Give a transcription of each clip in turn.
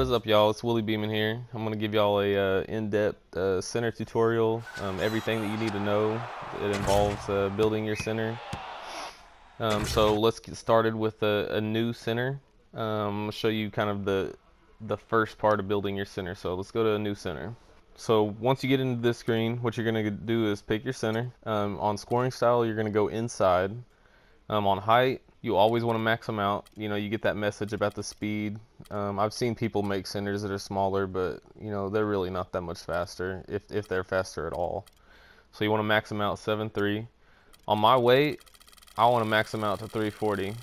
What is up, y'all? It's Willie Beeman here. I'm going to give y'all a in-depth center tutorial. Everything that you need to know. It involves building your center. So let's get started with a new center. I'll show you kind of the first part of building your center. So let's go to a new center. So once you get into this screen, what you're going to do is pick your center. On scoring style, you're going to go inside. On height, you always want to max them out. You know, you get that message about the speed. I've seen people make centers that are smaller, but you know, they're really not that much faster, if they're faster at all. So you want to max them out 7.3. On my weight, I want to max them out to 340.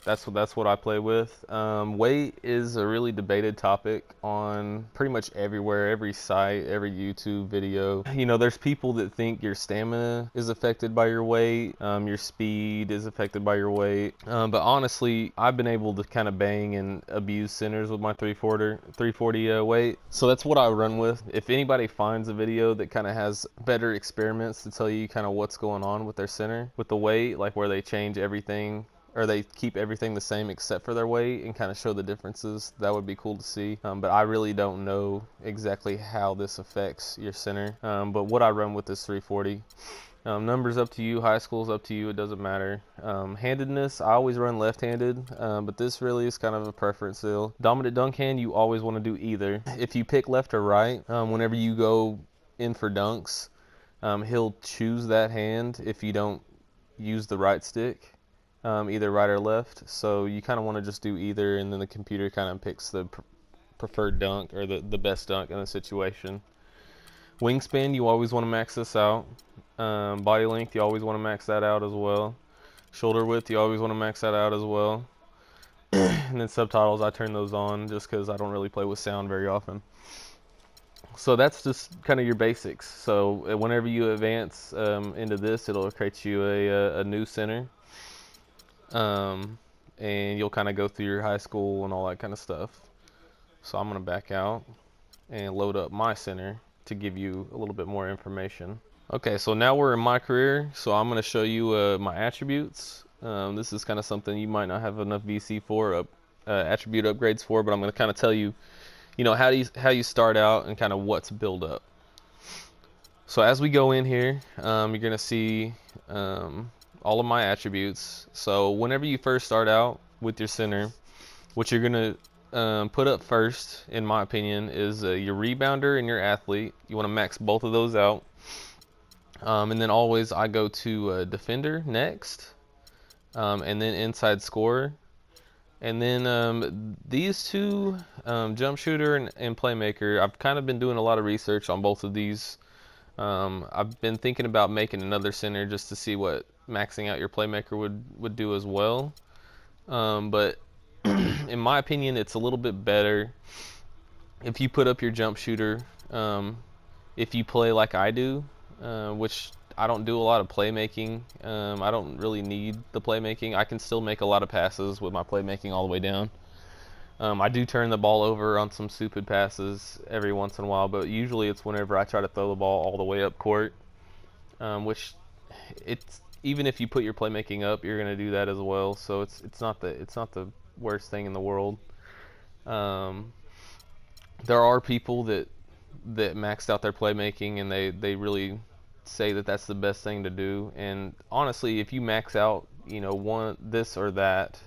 That's what I play with. Weight is a really debated topic on pretty much everywhere, every site, every YouTube video. You know, there's people that think your stamina is affected by your weight, your speed is affected by your weight. But honestly, I've been able to kind of bang and abuse centers with my 340 weight. So that's what I run with. If anybody finds a video that kind of has better experiments to tell you kind of what's going on with their center, with the weight, like where they change everything, or they keep everything the same except for their weight and kind of show the differences, that would be cool to see. But I really don't know exactly how this affects your center. But what I run with is 340. Numbers up to you, high school's up to you, it doesn't matter. Handedness, I always run left-handed, but this really is kind of a preference deal. Dominant dunk hand, you always want to do either. If you pick left or right, whenever you go in for dunks, he'll choose that hand if you don't use the right stick. Either right or left, so you kind of want to just do either, and then the computer kind of picks the preferred dunk or the best dunk in the situation. Wingspan, you always want to max this out. Body length, you always want to max that out as well. Shoulder width, you always want to max that out as well. And then subtitles, I turn those on just because I don't really play with sound very often. So that's just kind of your basics. So whenever you advance into this, it'll create you a new center. And you'll kind of go through your high school and all that kind of stuff. So I'm going to back out and load up my center to give you a little bit more information. Okay, so now we're in my career, so I'm going to show you my attributes. This is kind of something you might not have enough VC for, attribute upgrades for, but I'm going to kind of tell you, you know, how you start out and kind of what's build up. So as we go in here, you're going to see all of my attributes. So whenever you first start out with your center, what you're gonna put up first, in my opinion, is your rebounder and your athlete. You want to max both of those out. And then always I go to defender next, and then inside scorer. And then these two, jump shooter and playmaker, I've kind of been doing a lot of research on both of these. I've been thinking about making another center just to see what maxing out your playmaker would do as well. But in my opinion, it's a little bit better if you put up your jump shooter. If you play like I do, which I don't do a lot of playmaking. I don't really need the playmaking. I can still make a lot of passes with my playmaking all the way down. I do turn the ball over on some stupid passes every once in a while, but usually it's whenever I try to throw the ball all the way up court, which it's, even if you put your playmaking up, you're gonna do that as well. So it's not the worst thing in the world. There are people that maxed out their playmaking and they really say that that's the best thing to do. And honestly, if you max out, you know, this or that,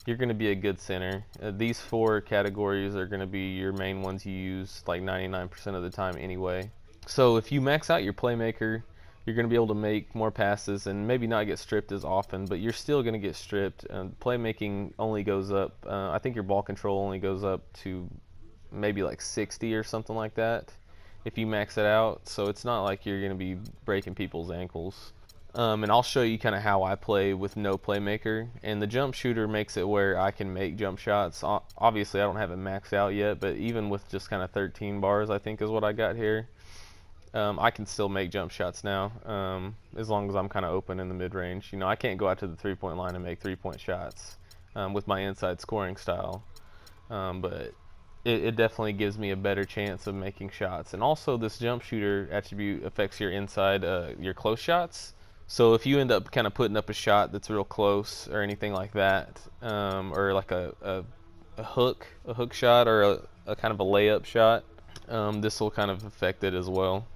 you're going to be a good center. These four categories are going to be your main ones you use like 99% of the time anyway. So if you max out your playmaker, you're going to be able to make more passes and maybe not get stripped as often, but you're still going to get stripped. Playmaking only goes up, I think your ball control only goes up to maybe like 60 or something like that if you max it out. So it's not like you're going to be breaking people's ankles. And I'll show you kind of how I play with no playmaker. And the jump shooter makes it where I can make jump shots. Obviously, I don't have it maxed out yet, but even with just kind of 13 bars, I think is what I got here, I can still make jump shots now, as long as I'm kind of open in the mid-range. You know, I can't go out to the three-point line and make three-point shots with my inside scoring style, but it definitely gives me a better chance of making shots. And also, this jump shooter attribute affects your inside, your close shots. So if you end up kind of putting up a shot that's real close or anything like that, or like a a hook shot, or a kind of a layup shot, this will kind of affect it as well,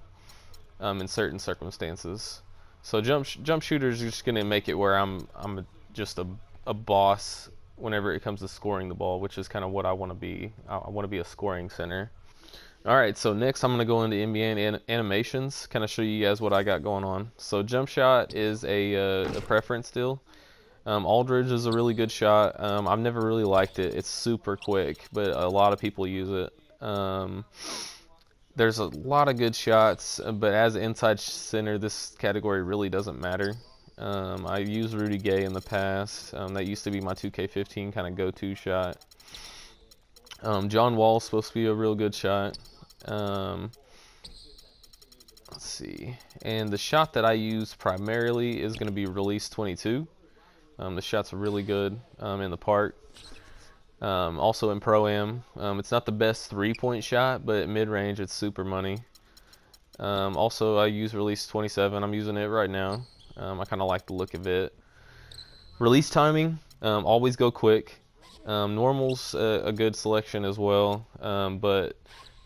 in certain circumstances. So jump shooters are just gonna make it where just a boss whenever it comes to scoring the ball, which is kind of what I want to be. I want to be a scoring center. All right, so next I'm going to go into NBA animations, kind of show you guys what I got going on. So jump shot is a preference still. Aldridge is a really good shot. I've never really liked it. It's super quick, but a lot of people use it. There's a lot of good shots, but as an inside center, this category really doesn't matter. I used Rudy Gay in the past. That used to be my 2K15 kind of go-to shot. John Wall's supposed to be a real good shot. Let's see. And the shot that I use primarily is going to be release 22. The shot's really good in the park. Also in Pro-Am. It's not the best three-point shot, but at mid-range it's super money. Also I use release 27. I'm using it right now. I kind of like the look of it. Release timing, always go quick. Normal's a good selection as well, but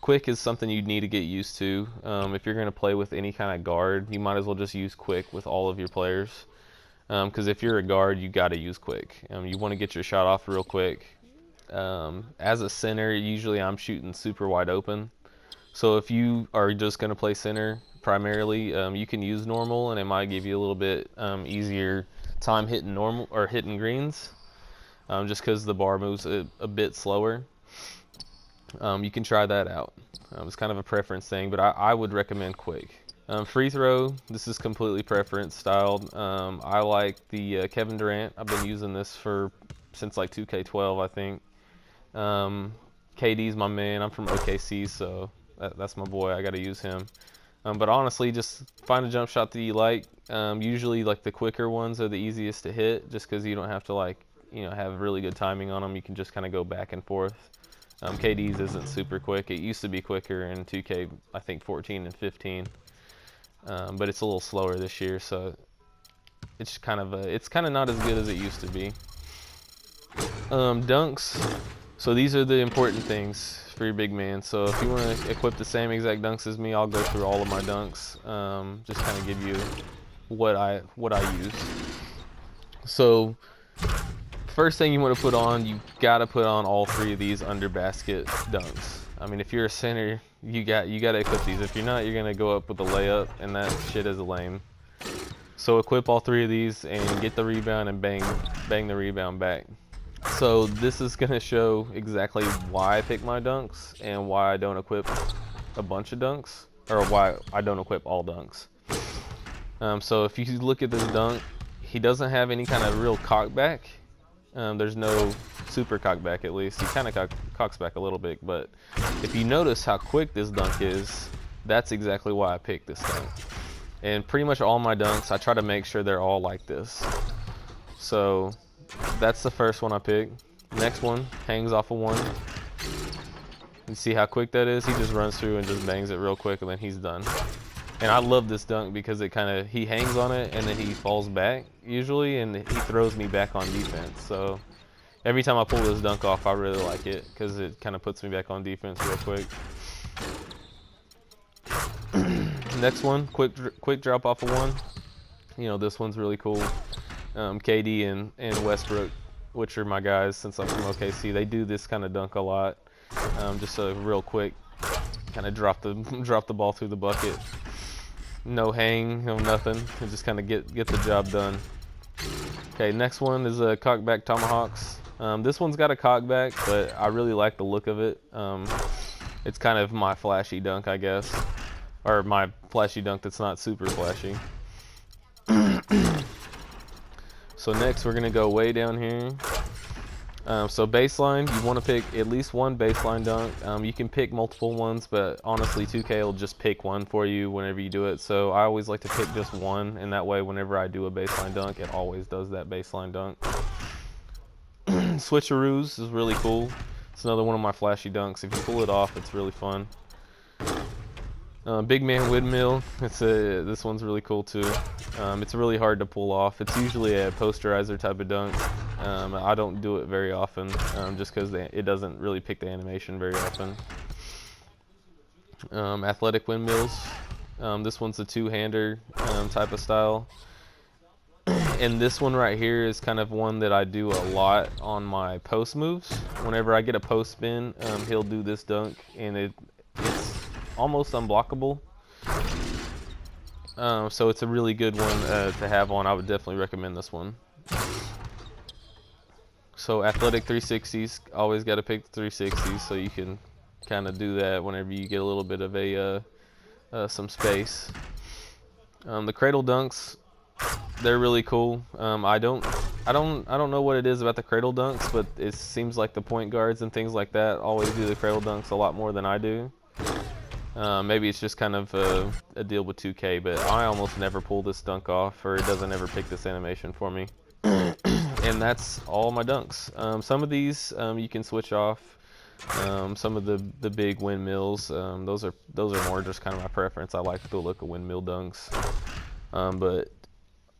quick is something you need to get used to. If you're going to play with any kind of guard, you might as well just use quick with all of your players. Because if you're a guard, you got to use quick. You want to get your shot off real quick. As a center, usually I'm shooting super wide open. So if you are just going to play center primarily, you can use normal, and it might give you a little bit easier time hitting normal or hitting greens. Just because the bar moves a bit slower. You can try that out. It's kind of a preference thing, but I would recommend quick. Free throw, this is completely preference styled. I like the Kevin Durant. I've been using this since like 2K12, I think. KD's my man. I'm from OKC, so that's my boy. I got to use him. But honestly, just find a jump shot that you like. Usually, like the quicker ones are the easiest to hit, just because you don't have to have really good timing on them. You can just kind of go back and forth. KD's isn't super quick. It used to be quicker in 2K, I think 14 and 15, but it's a little slower this year, so it's kind of not as good as it used to be. Dunks. So these are the important things for your big man. So if you want to equip the same exact dunks as me, I'll go through all of my dunks. Just kind of give you what I use. So first thing you want to put on, you got to put on all three of these under basket dunks. I mean, if you're a center, you got to equip these. If you're not, you're gonna go up with a layup, and that shit is lame. So equip all three of these and get the rebound and bang the rebound back. So this is gonna show exactly why I pick my dunks and why I don't equip a bunch of dunks, or why I don't equip all dunks. So if you look at this dunk, he doesn't have any kind of real cock back. There's no super cock back, at least. He kind of cocks back a little bit, but if you notice how quick this dunk is, that's exactly why I picked this dunk. And pretty much all my dunks, I try to make sure they're all like this. So that's the first one I picked. Next one hangs off of one. You see how quick that is? He just runs through and just bangs it real quick, and then he's done. And I love this dunk because he hangs on it and then he falls back usually, and he throws me back on defense. So every time I pull this dunk off, I really like it because it kind of puts me back on defense real quick. Next one, quick drop off of one. This one's really cool. KD and Westbrook, which are my guys since I'm from OKC, they do this kind of dunk a lot. Just a real quick kind of drop the ball through the bucket. No hang, no nothing. And just kind of get the job done. Okay, next one is a cockback tomahawks. This one's got a cockback, but I really like the look of it. It's kind of my flashy dunk, I guess, or my flashy dunk that's not super flashy. So next we're gonna go way down here. So baseline, you want to pick at least one baseline dunk. You can pick multiple ones, but honestly 2K will just pick one for you whenever you do it. So I always like to pick just one, and that way whenever I do a baseline dunk, it always does that baseline dunk. Switcheroos is really cool. It's another one of my flashy dunks. If you pull it off, it's really fun. Big man windmill. This one's really cool too. It's really hard to pull off. It's usually a posterizer type of dunk. I don't do it very often, just because it doesn't really pick the animation very often. Athletic windmills. This one's a two-hander type of style. And this one right here is kind of one that I do a lot on my post moves. Whenever I get a post spin, he'll do this dunk, and it's almost unblockable. So it's a really good one to have on. I would definitely recommend this one. So athletic 360s, always got to pick the 360s so you can kind of do that whenever you get a little bit of some space. The cradle dunks, they're really cool. I don't know what it is about the cradle dunks, but it seems like the point guards and things like that always do the cradle dunks a lot more than I do. Maybe it's just kind of a deal with 2K, but I almost never pull this dunk off, or it doesn't ever pick this animation for me. And that's all my dunks. Some of these you can switch off. Some of the big windmills, those are more just kind of my preference. I like the look of windmill dunks. But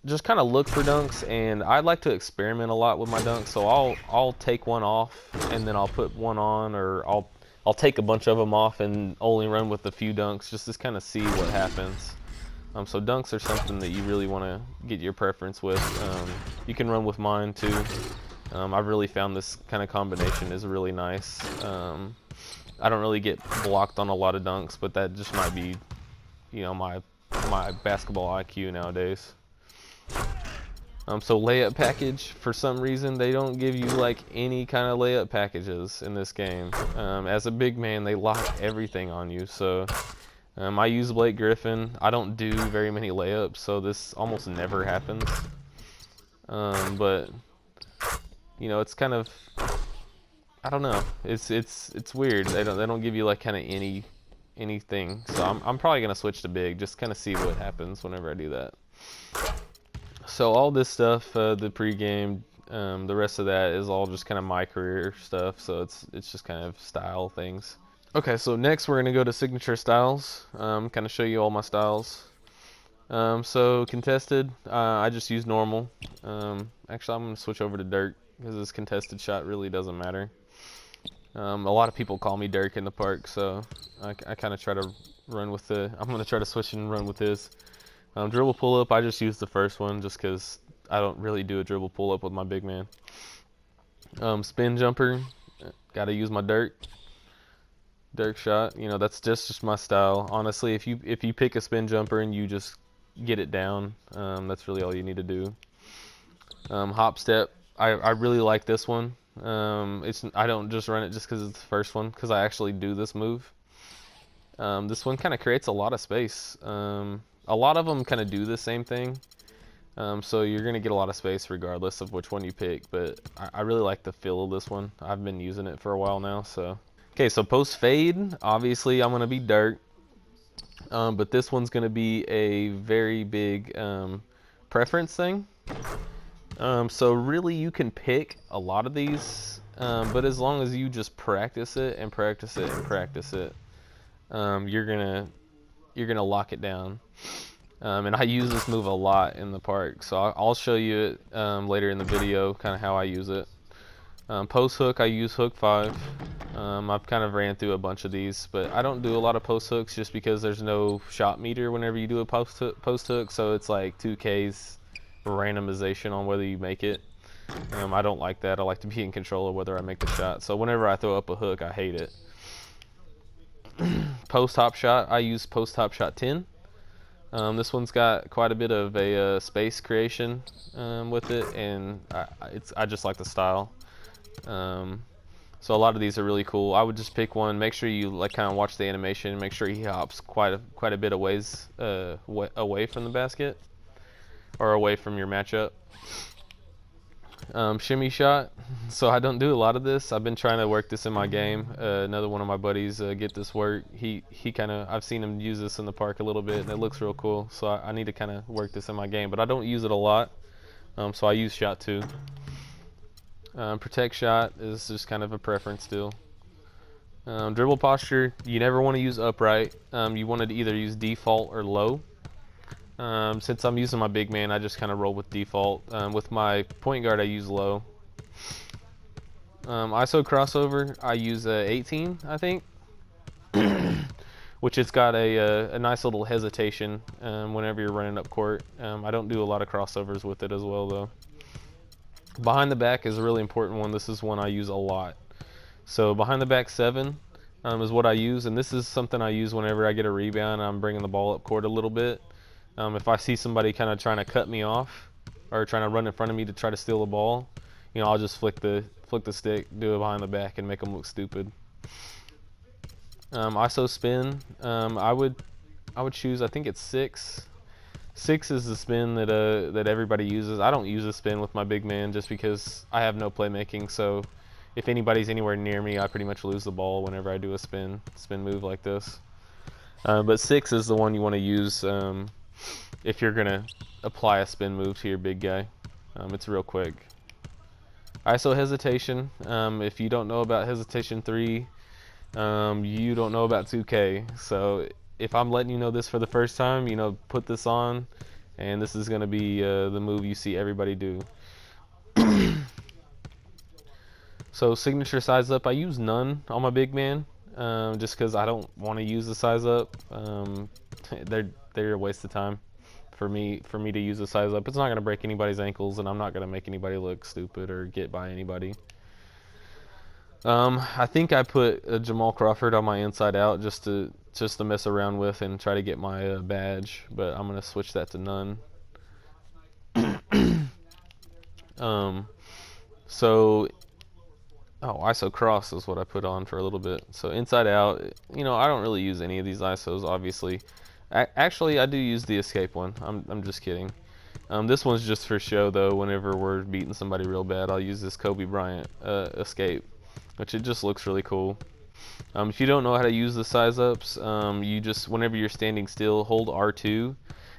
just kind of look for dunks, and I like to experiment a lot with my dunks. So I'll take one off and then I'll put one on, or I'll take a bunch of them off and only run with a few dunks just to kind of see what happens. So dunks are something that you really want to get your preference with. You can run with mine too. I've really found this kind of combination is really nice. I don't really get blocked on a lot of dunks, but that just might be, you know, my basketball IQ nowadays. So layup package, for some reason they don't give you like any kind of layup packages in this game. As a big man, they lock everything on you. So I use Blake Griffin. I don't do very many layups, so this almost never happens. But you know, it's kind of, I don't know. It's weird. They don't give you like kind of anything. So I'm probably gonna switch to big, just kind of see what happens whenever I do that. So all this stuff, the pregame, the rest of that is all just kind of my career stuff. So it's just kind of style things. Okay, so next we're gonna go to signature styles. Kind of show you all my styles. So contested, I just use normal. Actually, I'm gonna switch over to Dirk because this contested shot really doesn't matter. A lot of people call me Dirk in the park, so I kind of try to run with I'm gonna try to switch and run with this. Dribble pull up, I just use the first one just because I don't really do a dribble pull up with my big man. Spin jumper, gotta use my Dirk shot. You know, that's just my style. Honestly, if you pick a spin jumper and you just get it down, that's really all you need to do. Hop step, I really like this one. I don't just run it just because it's the first one, because I actually do this move. This one kind of creates a lot of space. A lot of them kind of do the same thing, so you're gonna get a lot of space regardless of which one you pick. But I really like the feel of this one. I've been using it for a while now. So okay, so post fade, obviously I'm gonna be Dirk, but this one's gonna be a very big preference thing. So really you can pick a lot of these, but as long as you just practice it and practice it and practice it, you're gonna lock it down. And I use this move a lot in the park, so I'll show you it later in the video, kind of how I use it. Post hook, I use hook 5. I've kind of ran through a bunch of these, but I don't do a lot of post hooks just because there's no shot meter whenever you do a post hook, so it's like 2K's randomization on whether you make it. I don't like that. I like to be in control of whether I make the shot, so whenever I throw up a hook, I hate it. Post hop shot, I use post hop shot 10. This one's got quite a bit of a space creation with it, and I just like the style. So a lot of these are really cool. I would just pick one. Make sure you like kind of watch the animation. Make sure he hops quite a bit of ways away from the basket or away from your matchup. Shimmy shot. So I don't do a lot of this. I've been trying to work this in my game. Another one of my buddies get this work. He kind of, I've seen him use this in the park a little bit, and it looks real cool. So I need to kind of work this in my game, but I don't use it a lot. So I use shot 2. Protect shot is just kind of a preference still. Dribble posture, you never want to use upright. You want to either use default or low. Since I'm using my big man, I just kind of roll with default. With my point guard, I use low. ISO crossover, I use 18, I think, which it's got a nice little hesitation whenever you're running up court. I don't do a lot of crossovers with it as well, though. Behind the back is a really important one. This is one I use a lot. So behind the back 7 is what I use, and this is something I use whenever I get a rebound and I'm bringing the ball up court a little bit. If I see somebody kind of trying to cut me off or trying to run in front of me to try to steal the ball, I'll just flick the stick, do it behind the back, and make them look stupid. ISO spin, I would choose, I think it's 6. 6 is the spin that everybody uses. I don't use a spin with my big man just because I have no playmaking. So if anybody's anywhere near me, I pretty much lose the ball whenever I do a spin move like this. But 6 is the one you want to use if you're gonna apply a spin move to your big guy. It's real quick. ISO hesitation. If you don't know about hesitation 3, you don't know about 2K. So if I'm letting you know this for the first time, put this on, and this is going to be the move you see everybody do. So signature size up, I use none on my big man, just because I don't want to use the size up. They're a waste of time for me to use the size up. It's not going to break anybody's ankles, and I'm not going to make anybody look stupid or get by anybody. I think I put Jamal Crawford on my inside out just to mess around with and try to get my badge, but I'm gonna switch that to none. ISO cross is what I put on for a little bit. So inside out, I don't really use any of these ISOs, obviously. Actually, I do use the escape one. I'm just kidding. This one's just for show, though. Whenever we're beating somebody real bad, I'll use this Kobe Bryant escape, which it just looks really cool. If you don't know how to use the size ups, you just, whenever you're standing still, hold R2,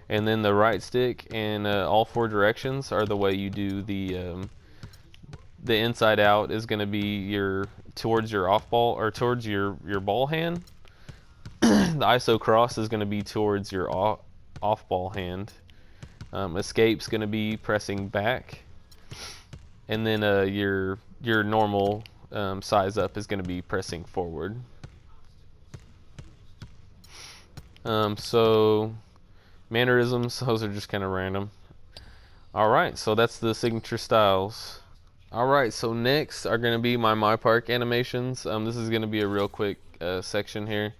and then the right stick and all 4 directions are the way you do the inside out is going to be towards your off ball, or towards your ball hand. The ISO cross is going to be towards your off ball hand. Escape's going to be pressing back, and then your normal size up is going to be pressing forward. So mannerisms, those are just kind of random. Alright, so that's the signature styles. Alright, so next are going to be my park animations. This is going to be a real quick section here.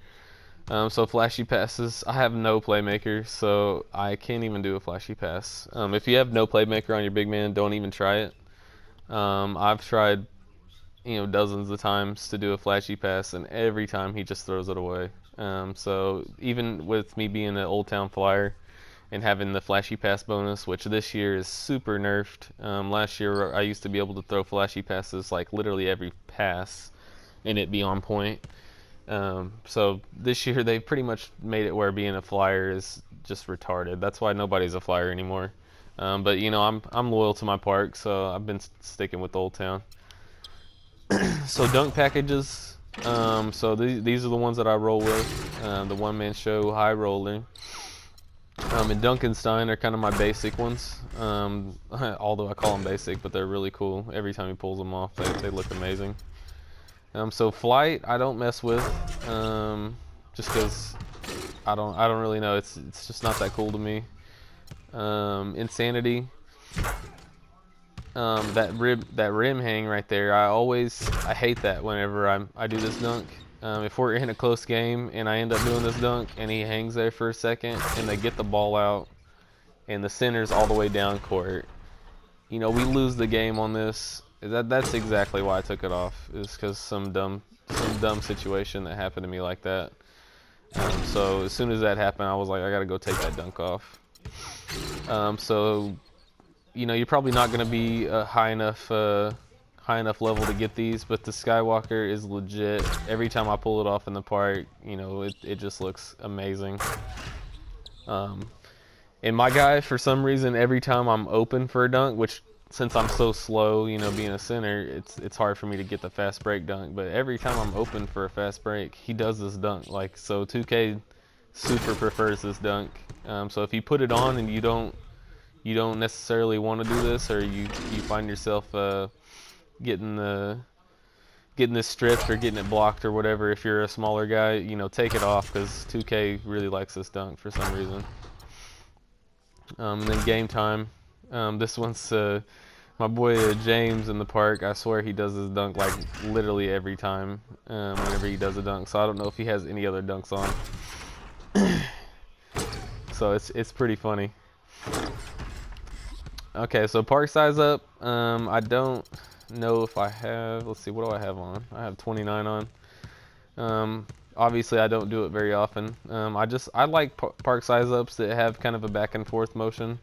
So flashy passes, I have no playmaker, so I can't even do a flashy pass. If you have no playmaker on your big man, don't even try it. I've tried dozens of times to do a flashy pass, and every time he just throws it away. So even with me being an Old Town Flyer and having the flashy pass bonus, which this year is super nerfed. Last year I used to be able to throw flashy passes like literally every pass and it be on point. So this year they pretty much made it where being a Flyer is just retarded. That's why nobody's a Flyer anymore. But I'm loyal to my park, so I've been sticking with Old Town. So dunk packages. So these are the ones that I roll with. The one-man show, high roller, and Dunkenstein are kind of my basic ones. Although I call them basic, but they're really cool. Every time he pulls them off, they look amazing. So flight, I don't mess with, just because I don't really know. It's just not that cool to me. Insanity. That rim hang right there, I hate that whenever I do this dunk. If we're in a close game and I end up doing this dunk and he hangs there for a second and they get the ball out and the center's all the way down court, we lose the game on this. That's exactly why I took it off, is because some dumb situation that happened to me like that. So as soon as that happened, I was like, I gotta go take that dunk off. So you're probably not going to be high enough level to get these, but the Skywalker is legit. Every time I pull it off in the park, it just looks amazing. And my guy, for some reason, every time I'm open for a dunk, which since I'm so slow, being a center, it's hard for me to get the fast break dunk. But every time I'm open for a fast break, he does this dunk. So 2K super prefers this dunk. So if you put it on and you don't necessarily want to do this, or you find yourself getting this stripped or getting it blocked or whatever. If you're a smaller guy, you know, take it off because 2K really likes this dunk for some reason. And then game time. This one's my boy James in the park. I swear he does this dunk like literally every time whenever he does a dunk. So I don't know if he has any other dunks on. So it's pretty funny. Okay, so park size up. I don't know if I have. Let's see, what do I have on? I have 29 on. Obviously, I don't do it very often. I like park size ups that have kind of a back and forth motion,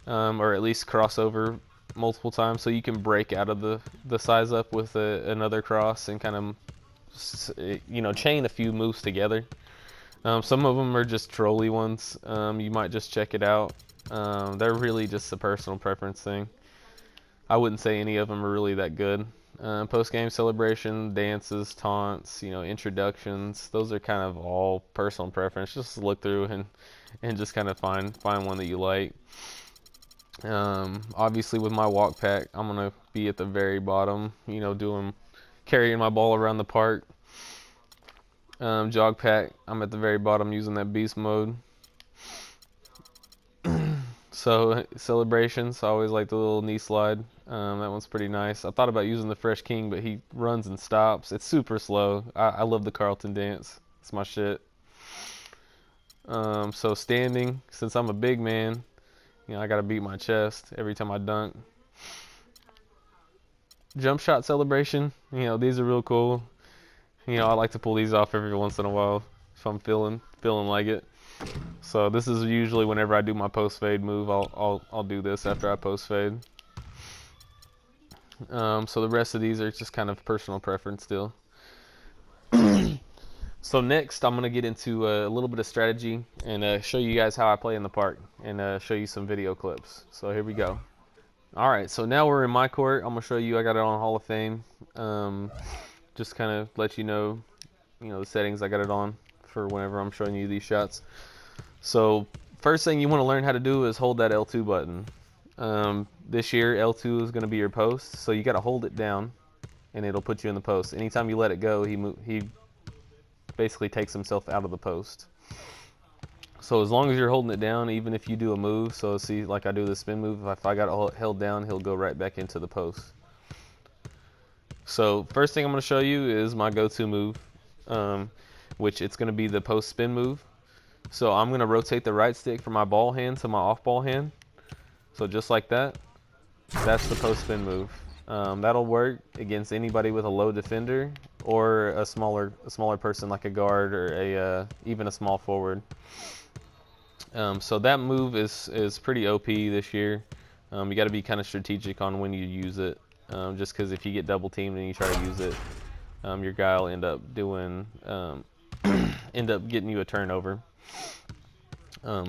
or at least crossover multiple times, so you can break out of the size up with another cross and kind of, you know, chain a few moves together. Some of them are just trolly ones. You might just check it out. They're really just a personal preference thing. I wouldn't say any of them are really that good. Post-game celebration, dances, taunts, you know, introductions. Those are kind of all personal preference. Just look through and just kind of find one that you like. Obviously, with my walk pack, I'm gonna be at the very bottom. You know, carrying my ball around the park. Jog pack, I'm at the very bottom using that beast mode. So celebrations, I always like the little knee slide. That one's pretty nice. I thought about using the Fresh King, but he runs and stops. It's super slow. I love the Carlton dance. It's my shit. So standing, since I'm a big man, you know, I gotta beat my chest every time I dunk. Jump shot celebration, you know, these are real cool. You know, I like to pull these off every once in a while if I'm feeling like it. So this is usually whenever I do my post fade move. I'll do this after I post fade. So the rest of these are just kind of personal preference still. So next I'm gonna get into a little bit of strategy and show you guys how I play in the park and show you some video clips. So here we go. All right, so now we're in my court. I'm gonna show you. I got it on Hall of Fame. Just kind of let you know the settings I got it on for whenever I'm showing you these shots. So first thing you want to learn how to do is hold that L2 button. This year L2 is going to be your post, so you got to hold it down and it'll put you in the post. Anytime you let it go, he basically takes himself out of the post. So as long as you're holding it down, even if you do a move, so see, like I do the spin move, if I got it held down, he'll go right back into the post. So first thing I'm going to show you is my go-to move, which it's going to be the post spin move. So I'm going to rotate the right stick from my ball hand to my off ball hand. So just like that. That's the post spin move. That'll work against anybody with a low defender or a smaller person like a guard or even a small forward. So that move is pretty OP this year. You got to be kind of strategic on when you use it. Just because if you get double teamed and you try to use it, your guy will end up getting you a turnover.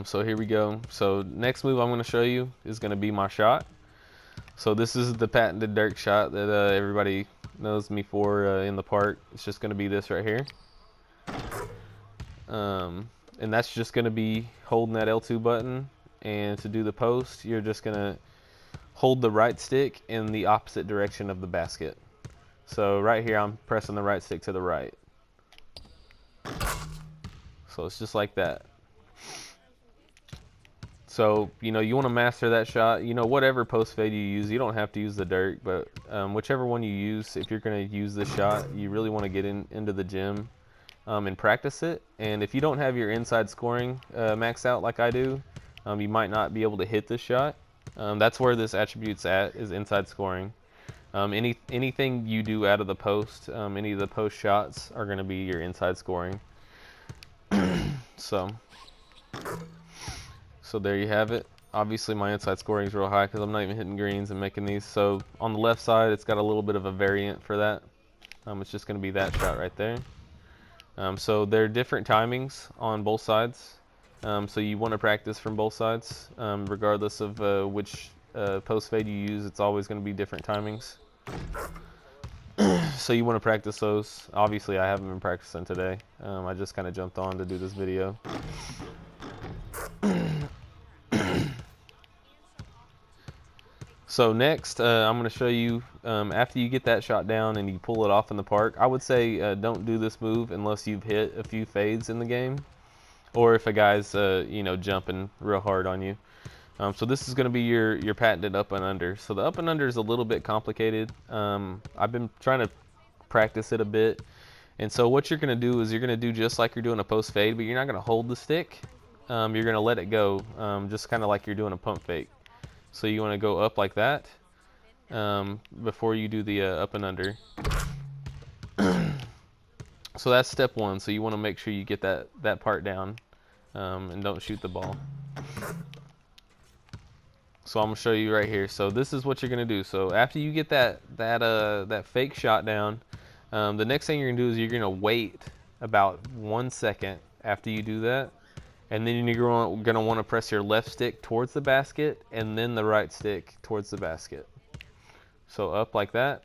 So here we go. So next move I'm going to show you is going to be my shot. So this is the patented Dirk shot that everybody knows me for in the park. It's just going to be this right here. And that's just going to be holding that L2 button. And to do the post, you're just going to hold the right stick in the opposite direction of the basket. So right here, I'm pressing the right stick to the right. So it's just like that. So, you want to master that shot. Whatever post fade you use, you don't have to use the Dirk, but whichever one you use, if you're going to use this shot, you really want to get into the gym and practice it. And if you don't have your inside scoring maxed out like I do, you might not be able to hit this shot. That's where this attribute's at, is inside scoring. Anything you do out of the post, any of the post shots are going to be your inside scoring. So there you have it. Obviously my inside scoring is real high because I'm not even hitting greens and making these. So on the left side, it's got a little bit of a variant for that. It's just going to be that shot right there. So there are different timings on both sides. So you want to practice from both sides. Regardless of which post fade you use, it's always going to be different timings. So you want to practice those. Obviously I haven't been practicing today. I just kind of jumped on to do this video. So next, I'm going to show you, after you get that shot down and you pull it off in the park, I would say don't do this move unless you've hit a few fades in the game, or if a guy's, you know, jumping real hard on you. So this is going to be your patented up and under. So the up and under is a little bit complicated. I've been trying to practice it a bit. And so what you're going to do is you're going to do just like you're doing a post fade, but you're not going to hold the stick. You're going to let it go, just kind of like you're doing a pump fake. So you want to go up like that before you do the up and under. So that's step one. So you want to make sure you get that part down and don't shoot the ball. So I'm gonna show you right here. So this is what you're gonna do. So after you get that fake shot down, the next thing you're gonna do is you're gonna wait about 1 second after you do that, and then you're gonna want to press your left stick towards the basket and then the right stick towards the basket. So up like that.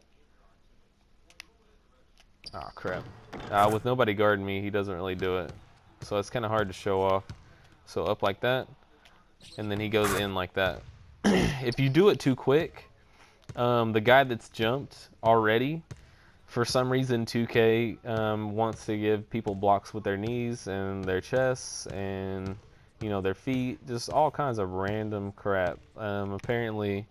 Oh crap! With nobody guarding me, he doesn't really do it. So it's kind of hard to show off. So up like that, and then he goes in like that. If you do it too quick, the guy that's jumped already, for some reason 2K wants to give people blocks with their knees and their chests and, you know, their feet, just all kinds of random crap. Apparently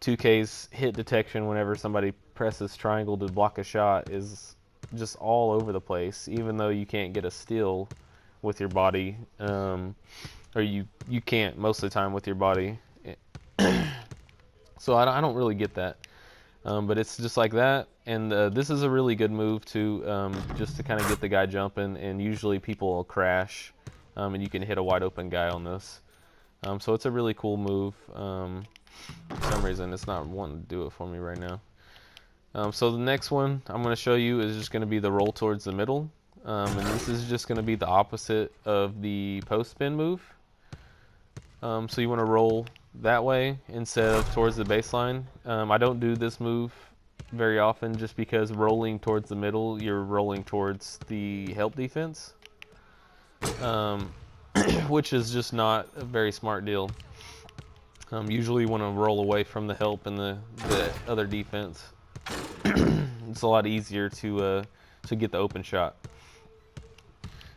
2K's hit detection whenever somebody presses triangle to block a shot is just all over the place, even though you can't get a steal with your body, or you can't most of the time with your body. So I don't really get that, but it's just like that. And this is a really good move to just to kind of get the guy jumping, and usually people will crash, and you can hit a wide open guy on this. So it's a really cool move. For some reason it's not wanting to do it for me right now. So the next one I'm going to show you is just going to be the roll towards the middle, and this is just going to be the opposite of the post spin move. So you want to roll that way instead of towards the baseline. I don't do this move very often just because rolling towards the middle, you're rolling towards the help defense, which is just not a very smart deal. Usually you want to roll away from the help and the other defense. It's a lot easier to get the open shot.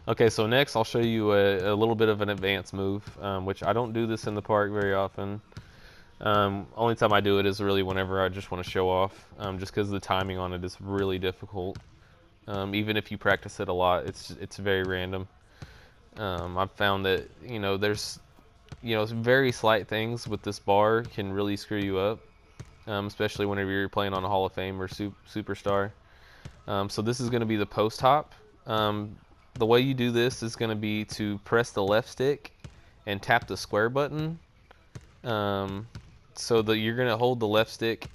Okay, so next I'll show you a little bit of an advanced move, which I don't do this in the park very often. Only time I do it is really whenever I just want to show off, just because the timing on it is really difficult. Even if you practice it a lot, it's very random. I've found that, you know, there's, you know, very slight things with this bar can really screw you up, especially whenever you're playing on a Hall of Fame or Superstar. So this is going to be the post hop. The way you do this is going to be to press the left stick and tap the square button, so that you're going to hold the left stick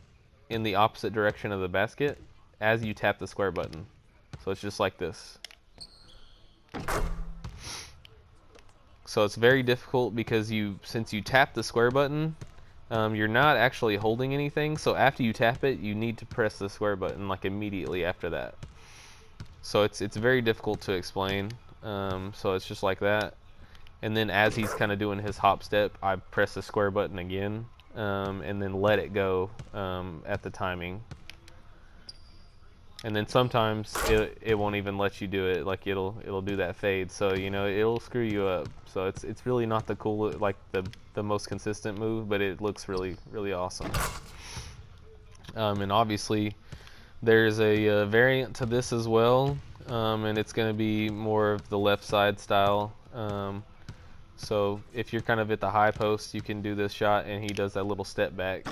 in the opposite direction of the basket as you tap the square button. So it's just like this. So it's very difficult because since you tap the square button, you're not actually holding anything. So after you tap it, you need to press the square button like immediately after that. So it's very difficult to explain. So it's just like that. And then as he's kind of doing his hop step, I press the square button again, and then let it go at the timing. And then sometimes it won't even let you do it. Like it'll do that fade. So, you know, it'll screw you up. So it's really not the cool, like the most consistent move, but it looks really, really awesome. And obviously there's a variant to this as well, and it's going to be more of the left side style. So if you're kind of at the high post, you can do this shot, and he does that little step back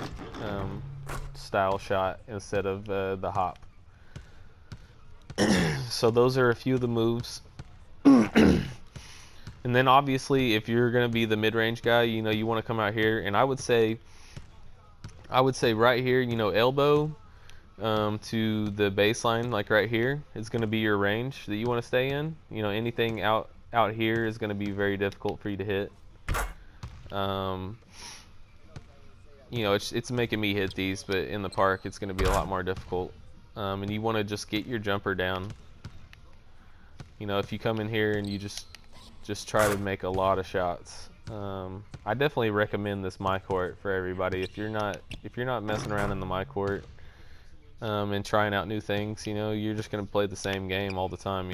style shot instead of the hop. So those are a few of the moves. And then obviously if you're going to be the mid-range guy, you know, you want to come out here, and I would say right here, you know, elbow to the baseline, like right here, is going to be your range that you want to stay in. You know, anything out here is going to be very difficult for you to hit. You know, it's making me hit these, but in the park it's going to be a lot more difficult. And you want to just get your jumper down. You know, if you come in here and you just try to make a lot of shots, I definitely recommend this my court for everybody. If you're not messing around in the my court and trying out new things, you're just gonna play the same game all the time.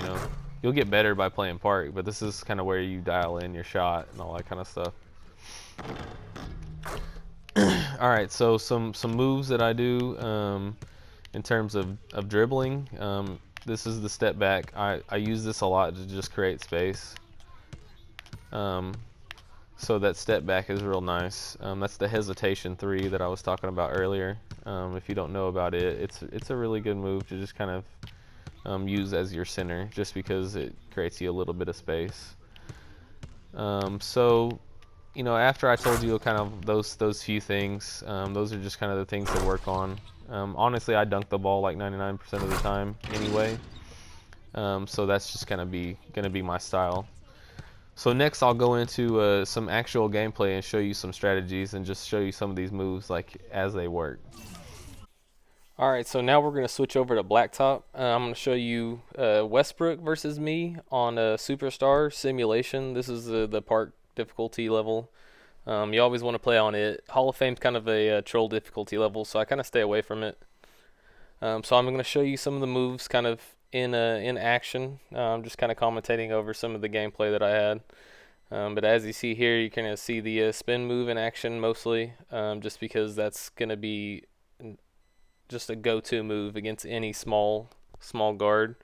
You'll get better by playing park, but this is kind of where you dial in your shot and all that kind of stuff. All right, so some moves that I do in terms of dribbling. This is the step back. I use this a lot to just create space. Um, so that step back is real nice. That's the hesitation 3 that I was talking about earlier. If you don't know about it, it's a really good move to just kind of use as your center, just because it creates you a little bit of space. So after I told you kind of those few things, those are just kind of the things to work on. Honestly, I dunk the ball like 99% of the time anyway, so that's just gonna be my style. So next, I'll go into some actual gameplay and show you some strategies and just show you some of these moves like as they work. All right, so now we're going to switch over to Blacktop. I'm going to show you Westbrook versus me on a Superstar Simulation. This is the park difficulty level. You always want to play on it. Hall of Fame's kind of a troll difficulty level, so I kind of stay away from it. So I'm going to show you some of the moves kind of in action. I'm just kind of commentating over some of the gameplay that I had. But as you see here, you kind of see the spin move in action mostly, just because that's going to be just a go-to move against any small guard.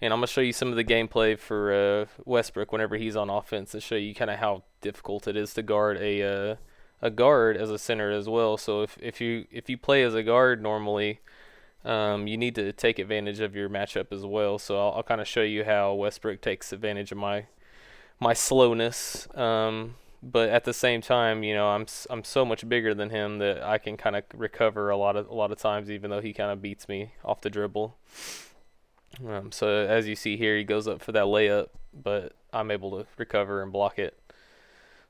And I'm going to show you some of the gameplay for Westbrook whenever he's on offense, and show you kind of how difficult it is to guard a guard as a center as well. So if you play as a guard normally, you need to take advantage of your matchup as well. So I'll kind of show you how Westbrook takes advantage of my slowness. But at the same time, I'm so much bigger than him that I can kind of recover a lot of times, even though he kind of beats me off the dribble. So as you see here, he goes up for that layup, but I'm able to recover and block it.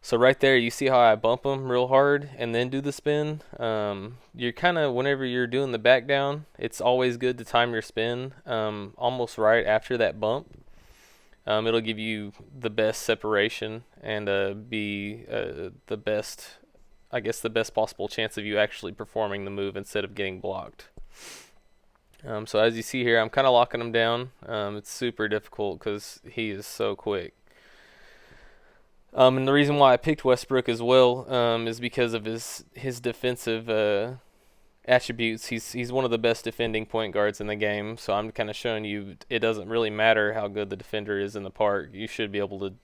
So right there, you see how I bump him real hard and then do the spin. You're kind of, whenever you're doing the back down, it's always good to time your spin almost right after that bump. It'll give you the best separation and be the best, I guess, the best possible chance of you actually performing the move instead of getting blocked. So as you see here, I'm kind of locking him down. It's super difficult because he is so quick. And the reason why I picked Westbrook as well is because of his defensive attributes. He's one of the best defending point guards in the game. So I'm kind of showing you it doesn't really matter how good the defender is in the park. You should be able to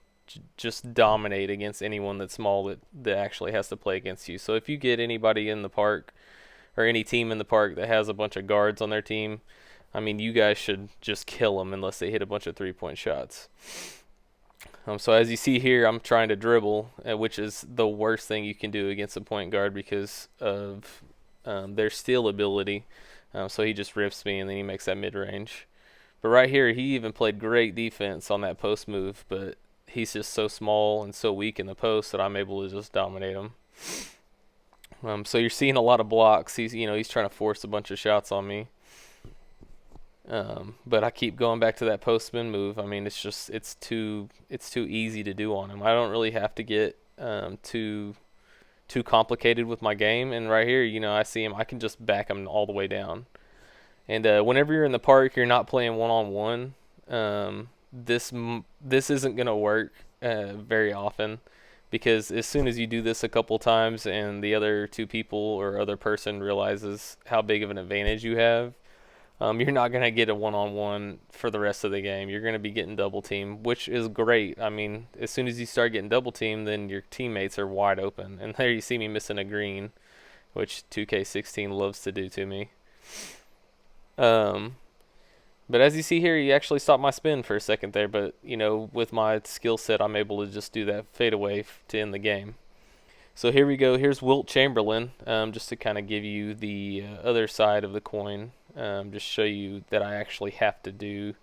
just dominate against anyone that's small that actually has to play against you. So if you get anybody in the park or any team in the park that has a bunch of guards on their team, I mean, you guys should just kill them unless they hit a bunch of three-point shots. So as you see here, I'm trying to dribble, which is the worst thing you can do against a point guard because of their steal ability. So he just rips me, and then he makes that mid-range. But right here, he even played great defense on that post move, but he's just so small and so weak in the post that I'm able to just dominate him. So you're seeing a lot of blocks. He's trying to force a bunch of shots on me. But I keep going back to that post spin move. I mean, it's too easy to do on him. I don't really have to get too complicated with my game. And right here, I see him. I can just back him all the way down. And whenever you're in the park, you're not playing one-on-one. This isn't gonna work very often, because as soon as you do this a couple times and the other two people or other person realizes how big of an advantage you have, you're not going to get a one-on-one for the rest of the game. You're going to be getting double teamed, which is great. I mean, as soon as you start getting double teamed, then your teammates are wide open. And there you see me missing a green, which 2K16 loves to do to me. But as you see here, you actually stopped my spin for a second there. But, with my skill set, I'm able to just do that fadeaway to end the game. So here we go. Here's Wilt Chamberlain, just to kind of give you the other side of the coin. Just show you that I actually have to do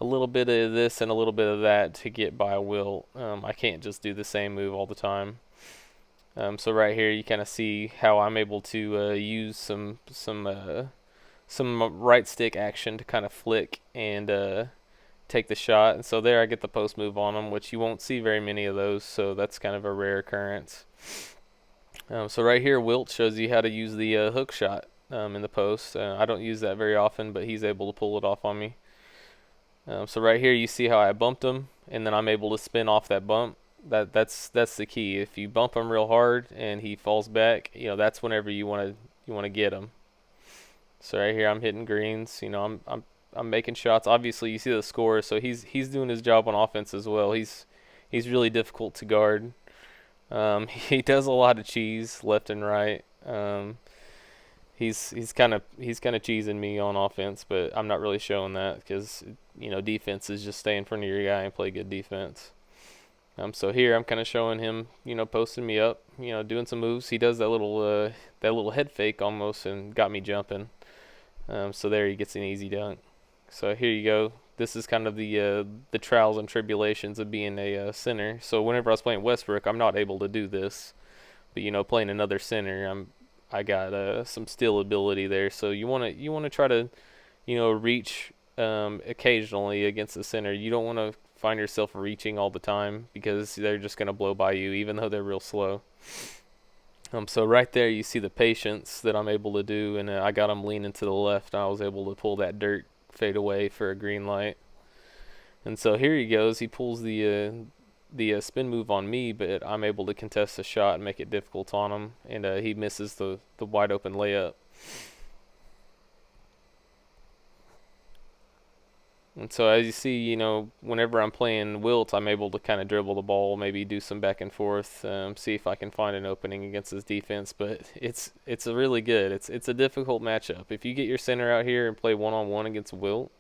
a little bit of this and a little bit of that to get by Wilt. I can't just do the same move all the time. So right here, you kind of see how I'm able to use some right stick action to kind of flick and take the shot. And so there I get the post move on him, which you won't see very many of those, so that's kind of a rare occurrence. So right here, Wilt shows you how to use the hook shot in the post. I don't use that very often, but he's able to pull it off on me. So right here, you see how I bumped him, and then I'm able to spin off that bump. That's the key. If you bump him real hard and he falls back, that's whenever you want to get him. So right here, I'm hitting greens. I'm making shots. Obviously, you see the score, so he's doing his job on offense as well. He's really difficult to guard. He does a lot of cheese left and right. He's kind of cheesing me on offense, but I'm not really showing that because defense is just stay in front of your guy and play good defense. So here I'm kind of showing him, posting me up, doing some moves. He does that little head fake almost and got me jumping. So there he gets an easy dunk. So here you go. This is kind of the trials and tribulations of being a center. So whenever I was playing Westbrook, I'm not able to do this. But playing another center, I got some steal ability there. So you want to try to reach occasionally against the center. You don't want to find yourself reaching all the time because they're just going to blow by you, even though they're real slow. So right there you see the patience that I'm able to do, and I got him leaning to the left, and I was able to pull that dirt fade away for a green light. And so here he goes. He pulls the spin move on me, but I'm able to contest the shot and make it difficult on him, and he misses the wide open layup. And so as you see, whenever I'm playing Wilt, I'm able to kind of dribble the ball, maybe do some back and forth, see if I can find an opening against his defense. But it's a really good. It's a difficult matchup. If you get your center out here and play one-on-one against Wilt,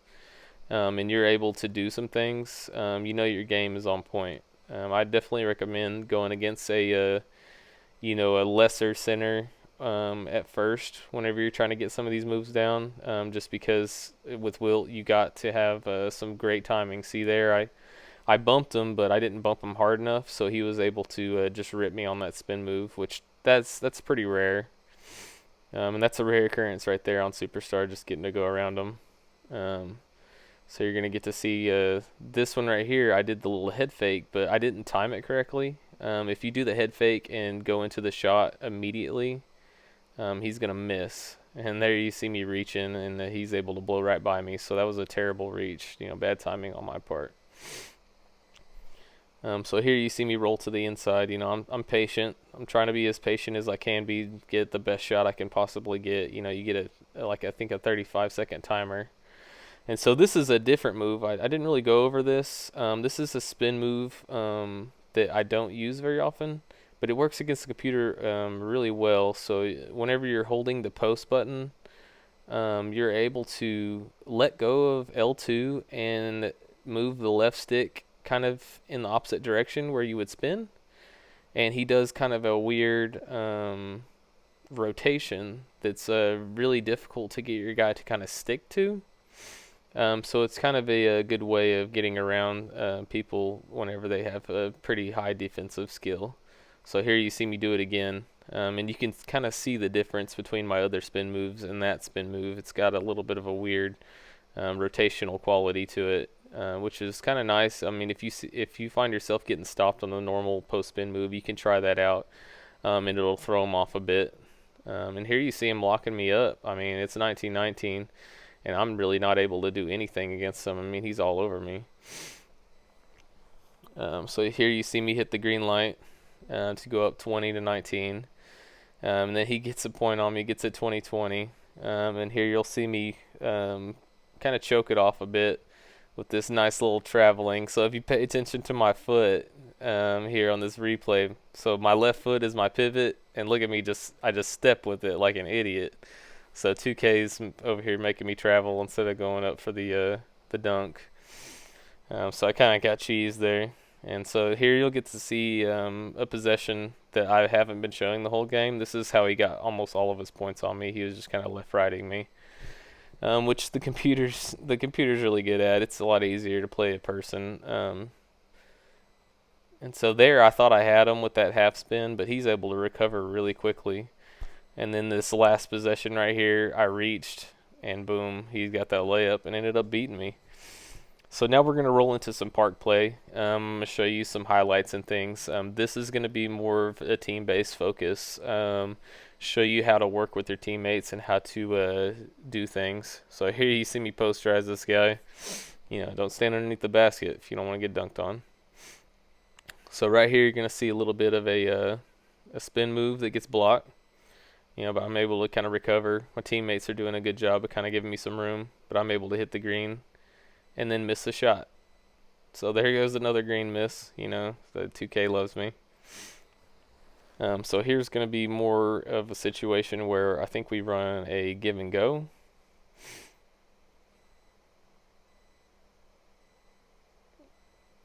and you're able to do some things, your game is on point. I definitely recommend going against a lesser center at first whenever you're trying to get some of these moves down, just because with Wilt you got to have some great timing. See there, I bumped him, but I didn't bump him hard enough, so he was able to just rip me on that spin move, which that's pretty rare, and that's a rare occurrence right there on Superstar, just getting to go around him. So you're gonna get to see this one right here. I did the little head fake, but I didn't time it correctly. If you do the head fake and go into the shot immediately, he's going to miss. And there you see me reaching, and he's able to blow right by me. So that was a terrible reach, bad timing on my part. So here you see me roll to the inside. I'm patient. I'm trying to be as patient as I can be, get the best shot I can possibly get. You get I think a 35-second timer. And so this is a different move. I didn't really go over this. This is a spin move that I don't use very often, but it works against the computer really well. So whenever you're holding the post button, you're able to let go of L2 and move the left stick kind of in the opposite direction where you would spin. And he does kind of a weird rotation that's really difficult to get your guy to kind of stick to. So it's kind of a good way of getting around people whenever they have a pretty high defensive skill. So here you see me do it again, and you can kind of see the difference between my other spin moves and that spin move. It's got a little bit of a weird rotational quality to it, which is kind of nice. I mean, if you find yourself getting stopped on the normal post spin move, you can try that out, and it'll throw them off a bit. And here you see him locking me up. I mean, it's 1919. And I'm really not able to do anything against him. I mean, he's all over me. So here you see me hit the green light to go up 20-19. And then he gets a point on me, gets it 20-20. And here you'll see me kind of choke it off a bit with this nice little traveling. So if you pay attention to my foot here on this replay, so my left foot is my pivot, and look at me, I just step with it like an idiot. So 2K's over here making me travel instead of going up for the dunk. So I kind of got cheese there. And so here you'll get to see a possession that I haven't been showing the whole game. This is how he got almost all of his points on me. He was just kind of left-righting me, which the computer's really good at. It's a lot easier to play a person. And so there I thought I had him with that half spin, but he's able to recover really quickly. And then this last possession right here, I reached, and boom, he got that layup and ended up beating me. So now we're going to roll into some park play. I'm going to show you some highlights and things. This is going to be more of a team-based focus. Show you how to work with your teammates and how to do things. So here you see me posterize this guy. Don't stand underneath the basket if you don't want to get dunked on. So right here you're going to see a little bit of a spin move that gets blocked. But I'm able to kind of recover. My teammates are doing a good job of kind of giving me some room, but I'm able to hit the green and then miss the shot. So there goes another green miss. The 2K loves me. So here's going to be more of a situation where I think we run a give and go.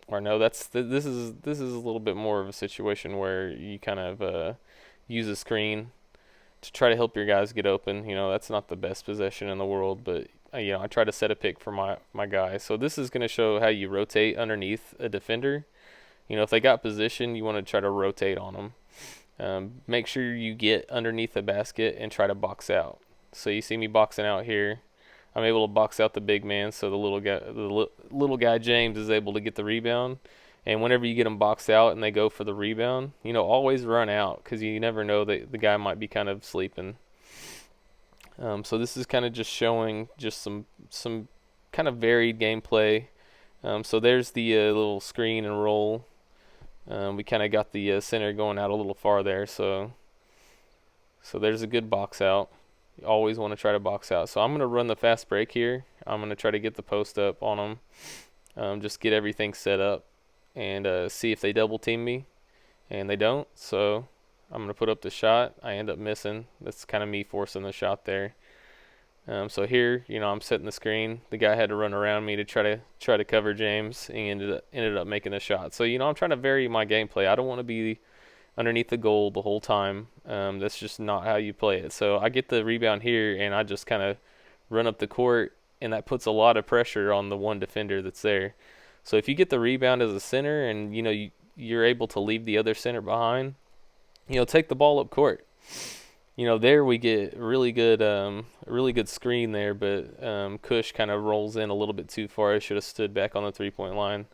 Or no, this is a little bit more of a situation where you kind of use a screen to try to help your guys get open. That's not the best possession in the world, but I try to set a pick for my guy. So this is going to show how you rotate underneath a defender. If they got position, you want to try to rotate on them. Make sure you get underneath the basket and try to box out. So you see me boxing out here. I'm able to box out the big man, so the little guy James is able to get the rebound. And whenever you get them boxed out and they go for the rebound, always run out, because you never know that the guy might be kind of sleeping. So this is kind of just showing just some kind of varied gameplay. So there's the little screen and roll. We kind of got the center going out a little far there, so there's a good box out. You always want to try to box out. So I'm going to run the fast break here. I'm going to try to get the post up on them, just get everything set up, and see if they double team me, and they don't. So I'm going to put up the shot. I end up missing. That's kind of me forcing the shot there. So here, I'm setting the screen. The guy had to run around me to try to cover James, and ended up making the shot. So I'm trying to vary my gameplay. I don't want to be underneath the goal the whole time. That's just not how you play it. So I get the rebound here, and I just kind of run up the court, and that puts a lot of pressure on the one defender that's there. So if you get the rebound as a center, and you're able to leave the other center behind, take the ball up court. There we get really good screen there, but Kush kind of rolls in a little bit too far. I should have stood back on the 3-point line.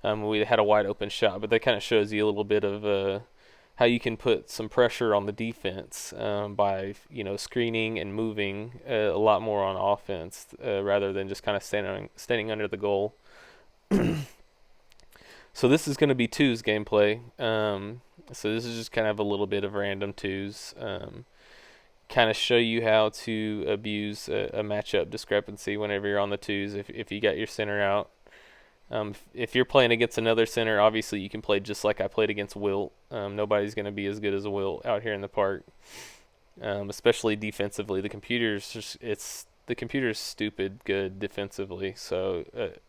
We had a wide open shot, but that kind of shows you a little bit of how you can put some pressure on the defense by screening and moving a lot more on offense rather than just kind of standing under the goal. So this is going to be twos gameplay. So this is just kind of a little bit of random twos. Kind of show you how to abuse a matchup discrepancy whenever you're on the twos. If you got your center out. If you're playing against another center, obviously you can play just like I played against Wilt. Nobody's going to be as good as a Wilt out here in the park, especially defensively. The computer's stupid good defensively, so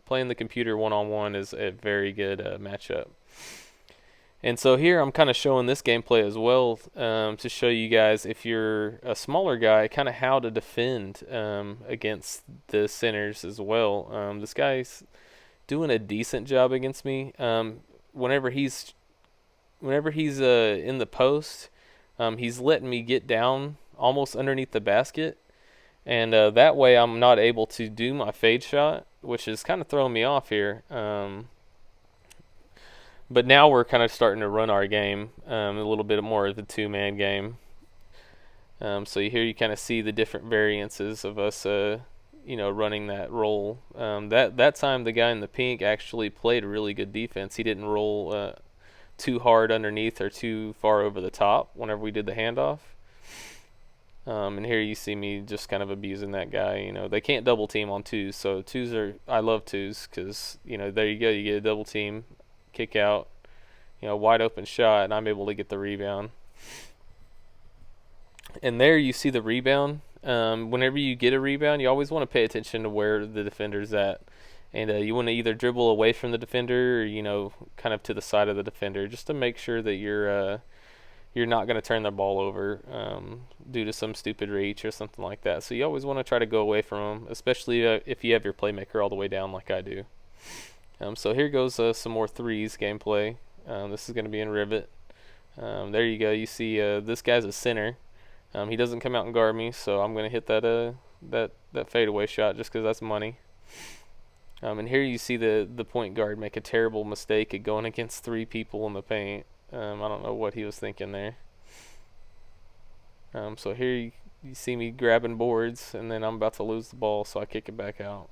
playing the computer one-on-one is a very good matchup. And so here I'm kind of showing this gameplay as well to show you guys, if you're a smaller guy, kind of how to defend against the centers as well. This guy's doing a decent job against me. Whenever he's in the post, he's letting me get down almost underneath the basket, and that way I'm not able to do my fade shot, which is kind of throwing me off here. But now we're kind of starting to run our game a little bit more of the two-man game. So here you kind of see the different variances of us running that roll. That time the guy in the pink actually played a really good defense. He didn't roll too hard underneath or too far over the top whenever we did the handoff. And here you see me just kind of abusing that guy. They can't double team on twos, so I love twos because there you go, you get a double team, kick out, wide open shot, and I'm able to get the rebound. And there you see the rebound. Whenever you get a rebound, you always want to pay attention to where the defender's at. And you want to either dribble away from the defender or, kind of to the side of the defender, just to make sure that you're not going to turn the ball over due to some stupid reach or something like that. So you always want to try to go away from them, especially if you have your playmaker all the way down like I do. So here goes some more threes gameplay. This is going to be in Rivet. There you go. You see this guy's a center. He doesn't come out and guard me, so I'm going to hit that fadeaway shot just because that's money. And here you see the point guard make a terrible mistake of going against 3 people in the paint. I don't know what he was thinking there. So here you see me grabbing boards, and then I'm about to lose the ball, so I kick it back out.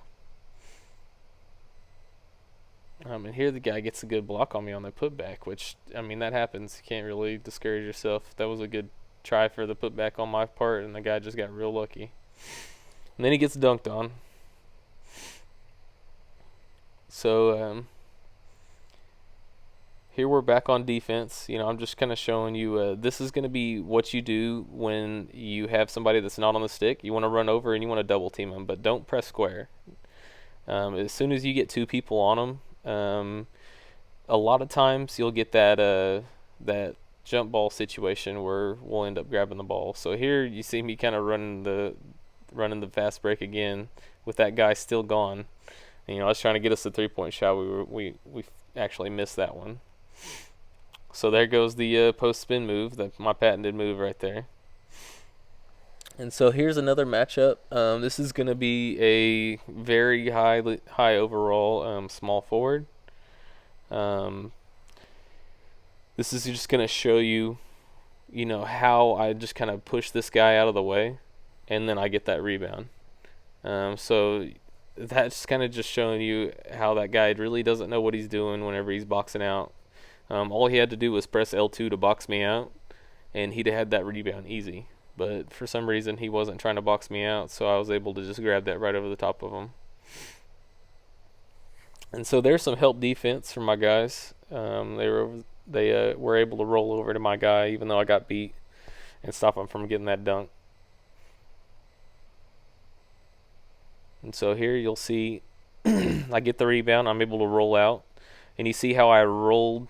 And here the guy gets a good block on me on the putback, which, I mean, that happens. You can't really discourage yourself. That was a good try for the putback on my part, and the guy just got real lucky. And then he gets dunked on. So here we're back on defense. I'm just kind of showing you this is going to be what you do when you have somebody that's not on the stick. You want to run over and you want to double team them, but don't press square. As soon as you get 2 people on them, a lot of times you'll get that jump ball situation where we'll end up grabbing the ball. So here you see me kind of running the fast break again with that guy still gone. And, I was trying to get us a 3-point shot. We actually missed that one. So there goes the post spin move, my patented move right there. And so here's another matchup. This is going to be a very high overall small forward. This is just going to show you, how I just kind of push this guy out of the way, and then I get that rebound. So that's kind of just showing you how that guy really doesn't know what he's doing whenever he's boxing out. All he had to do was press L2 to box me out, and he'd have had that rebound easy. But for some reason, he wasn't trying to box me out, so I was able to just grab that right over the top of him. And so there's some help defense from my guys. They were able to roll over to my guy, even though I got beat, and stop him from getting that dunk. And so here you'll see I get the rebound. I'm able to roll out. And you see how I rolled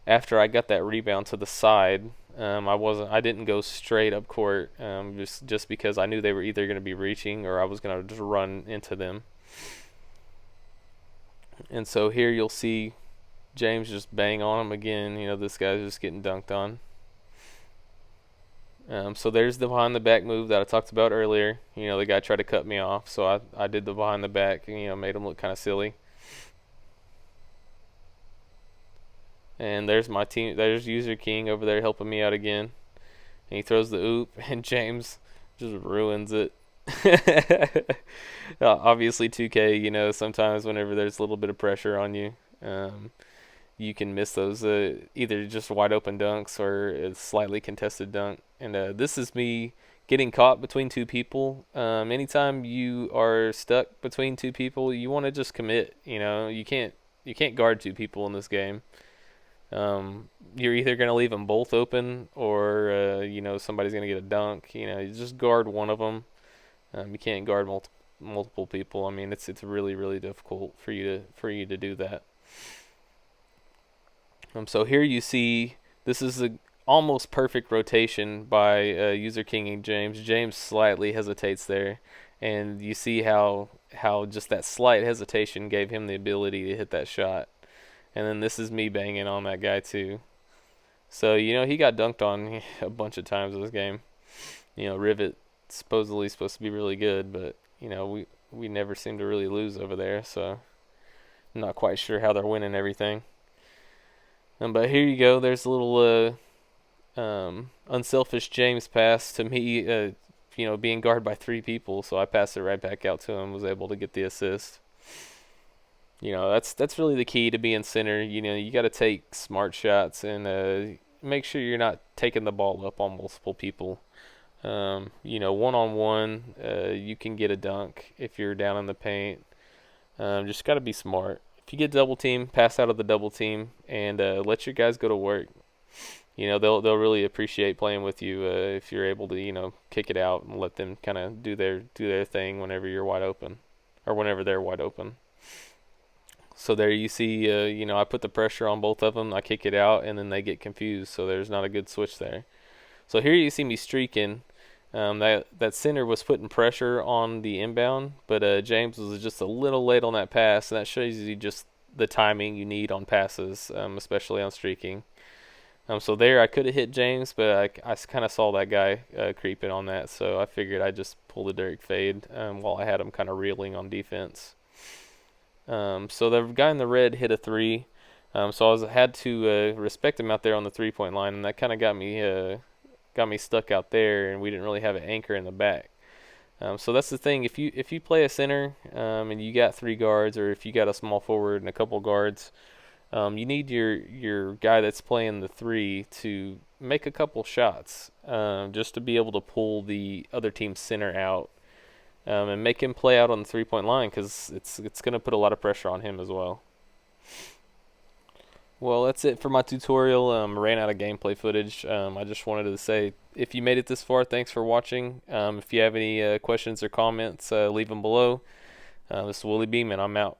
after I got that rebound to the side. I didn't go straight up court, just because I knew they were either going to be reaching or I was going to just run into them. And so here you'll see James just bang on him again. This guy's just getting dunked on. So there's the behind the back move that I talked about earlier. The guy tried to cut me off, so I did the behind the back, made him look kind of silly. And there's my team. There's User King over there helping me out again. And he throws the oop, and James just ruins it. Obviously, 2K, sometimes whenever there's a little bit of pressure on you, you can miss those either just wide open dunks or a slightly contested dunk. And this is me getting caught between 2 people. Anytime you are stuck between 2 people, you want to just commit. You can't guard 2 people in this game. You're either going to leave them both open or somebody's going to get a dunk. You just guard one of them. You can't guard multiple people. I mean, it's really, really difficult for you to do that. So here you see this is a almost perfect rotation by User King and James. James slightly hesitates there, and you see how just that slight hesitation gave him the ability to hit that shot. And then this is me banging on that guy too. So, he got dunked on a bunch of times in this game. Rivet supposedly supposed to be really good, but, we never seem to really lose over there. So, I'm not quite sure how they're winning everything. But here you go. There's a little unselfish James pass to me, being guarded by 3 people. So I passed it right back out to him, was able to get the assist. That's really the key to being center. You got to take smart shots and make sure you're not taking the ball up on multiple people. One-on-one, you can get a dunk if you're down in the paint. Just got to be smart. If you get double team, pass out of the double team and let your guys go to work. They'll really appreciate playing with you if you're able to kick it out and let them kind of do their thing whenever you're wide open or whenever they're wide open. So there you see, I put the pressure on both of them. I kick it out, and then they get confused. So there's not a good switch there. So here you see me streaking. That center was putting pressure on the inbound, but James was just a little late on that pass, and that shows you just the timing you need on passes, especially on streaking. So there I could have hit James, but I kind of saw that guy creeping on that, so I figured I'd just pull the Dirk fade while I had him kind of reeling on defense. So the guy in the red hit a three. So had to respect him out there on the 3-point line, and that kind of got me stuck out there, and we didn't really have an anchor in the back. So that's the thing. If you play a center and you got three guards, or if you got a small forward and a couple guards, you need your guy that's playing the three to make a couple shots, just to be able to pull the other team's center out, and make him play out on the 3-point line, because it's going to put a lot of pressure on him as well. Well, that's it for my tutorial. Ran out of gameplay footage. I just wanted to say, if you made it this far, thanks for watching. If you have any questions or comments, leave them below. This is Willie Beeman. I'm out.